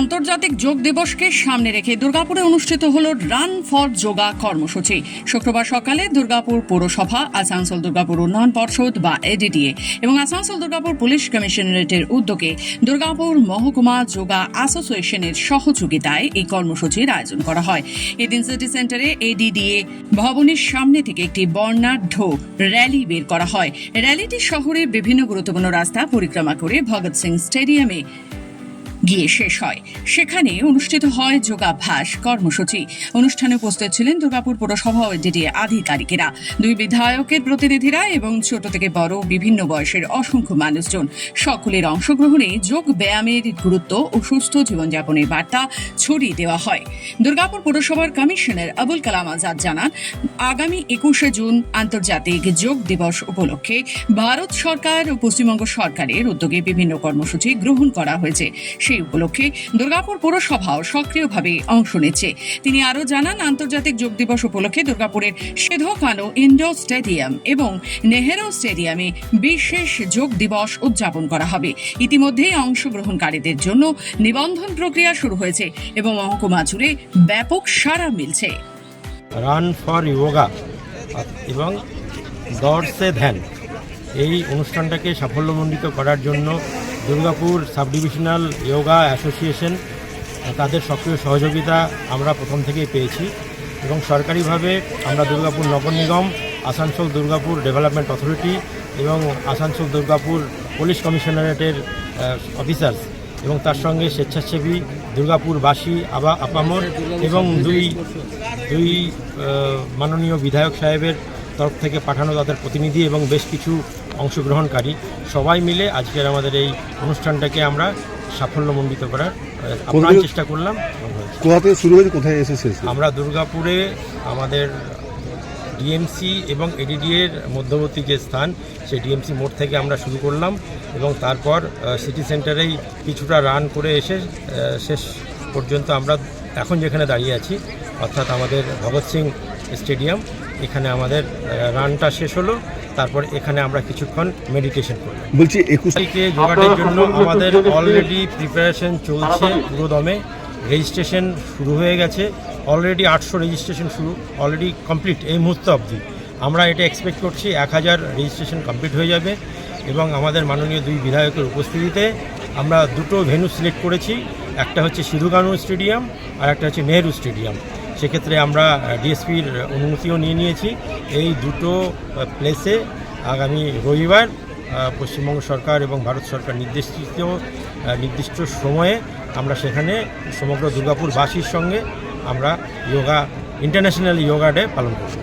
আন্তর্জাতিক যোগ দিবসকে সামনে রেখে দুর্গাপুরে অনুষ্ঠিত হল রান ফর যোগা কর্মসূচি। শুক্রবার সকালে দুর্গাপুর পৌরসভা, আসানসোল দুর্গাপুর উন্নয়ন পর্ষদ বা এডিডিএ এবং আসানসোল দুর্গাপুর পুলিশ কমিশনারেটের উদ্যোগে দুর্গাপুর মহকুমা যোগা অ্যাসোসিয়েশনের সহযোগিতায় এই কর্মসূচির আয়োজন করা হয়। এদিন সিটি সেন্টারে এডিডিএ ভবনের সামনে থেকে একটি বর্ণাঢ্য র্যালি বের করা হয়। র্যালিটি শহরের বিভিন্ন গুরুত্বপূর্ণ রাস্তা পরিক্রমা করে ভগৎ সিং স্টেডিয়ামে গিয়ে শেষ হয়। সেখানে অনুষ্ঠিত হয় যোগাভ্যাস কর্মসূচি। অনুষ্ঠানে উপস্থিত ছিলেন দুর্গাপুর পৌরসভা ও এডিডিএ আধিকারিকেরা, দুই বিধায়কের প্রতিনিধিরা এবং ছোট থেকে বড় বিভিন্ন বয়সের অসংখ্য মানুষজন। সকলের অংশগ্রহণে যোগ ব্যায়ামের গুরুত্ব ও সুস্থ জীবনযাপনের বার্তা ছড়িয়ে দেওয়া হয়। দুর্গাপুর পৌরসভার কমিশনার আবুল কালাম আজাদ জানান, আগামী 21শে জুন আন্তর্জাতিক যোগ দিবস উপলক্ষে ভারত সরকার ও পশ্চিমবঙ্গ সরকারের উদ্যোগে বিভিন্ন কর্মসূচি গ্রহণ করা হয়েছে। সেই উপলক্ষে দুর্গাপুর পৌরসভাও সক্রিয়ভাবে অংশ নিচ্ছে। তিনি আরও জানান, আন্তর্জাতিক যোগ দিবস উপলক্ষে দুর্গাপুরের সেধো কানো ইনডোর স্টেডিয়াম এবং নেহেরু স্টেডিয়ামে বিশেষ যোগ দিবস উদযাপন করা হবে। ইতিমধ্যেই অংশগ্রহণকারীদের জন্য নিবন্ধন প্রক্রিয়া শুরু হয়েছে এবং মহকুমা জুড়ে ব্যাপক সাড়া মিলছে। রান ফর যোগা এবং দৌড় সে ধ্যান এই অনুষ্ঠানটাকে সাফল্যমণ্ডিত করার জন্য Durgapur sub divisional yoga association তাদের সক্রিয় সহযোগিতা আমরা প্রথম থেকেই পেয়েছি এবং সরকারিভাবে আমরা দুর্গাপুর নগর নিগম, আসানসোল দুর্গাপুর ডেভেলপমেন্ট অথরিটি এবং আসানসোল দুর্গাপুর পুলিশ কমিশনারেটের অফিসার্স এবং তার সঙ্গে স্বেচ্ছাসেবী দুর্গাপুরবাসী আপামর এবং দুই মাননীয় বিধায়ক সাহেবের তরফ থেকে পাঠানো তাদের প্রতিনিধি এবং বেশ কিছু অংশগ্রহণকারী সবাই মিলে আজকের আমাদের এই অনুষ্ঠানটাকে আমরা সাফল্যমণ্ডিত করার আপ্রাণ চেষ্টা করলাম। কোথা থেকে শুরু হয়েছে, কোথায় এসেছে? আমরা দুর্গাপুরে আমাদের ডিএমসি এবং এডিডিএর মধ্যবর্তী যে স্থান, সেই ডিএমসি মোড় থেকে আমরা শুরু করলাম এবং তারপর সিটি সেন্টারেই কিছুটা রান করে এসে শেষ পর্যন্ত আমরা এখন যেখানে দাঁড়িয়ে আছি অর্থাৎ আমাদের ভগৎ সিং স্টেডিয়াম, এখানে আমাদের রানটা শেষ হলো। তারপর এখানে আমরা কিছুক্ষণ মেডিটেশন করলাম। বলছি 21 তারিখে যোগাটার জন্য আমাদের অলরেডি প্রিপারেশন চলছে পুরোদমে। রেজিস্ট্রেশন শুরু হয়ে গেছে, অলরেডি 800 রেজিস্ট্রেশন অলরেডি কমপ্লিট এই মুহূর্তে অবধি। আমরা এটা এক্সপেক্ট করছি 1000 রেজিস্ট্রেশন কমপ্লিট হয়ে যাবে এবং আমাদের মাননীয় দুই বিধায়কের উপস্থিতিতে আমরা দুটো ভেন্যু সিলেক্ট করেছি, একটা হচ্ছে সিধু কানু স্টেডিয়াম আর একটা হচ্ছে নেহেরু স্টেডিয়াম। সেক্ষেত্রে আমরা ডিএসপির অনুমতিও নিয়ে নিয়েছি। এই দুটো প্লেসে আগামী রবিবার পশ্চিমবঙ্গ সরকার এবং ভারত সরকার নির্দিষ্ট সময়ে আমরা সেখানে সমগ্র দুর্গাপুরবাসীর সঙ্গে আমরা ইন্টারন্যাশনাল যোগা ডে পালন করব।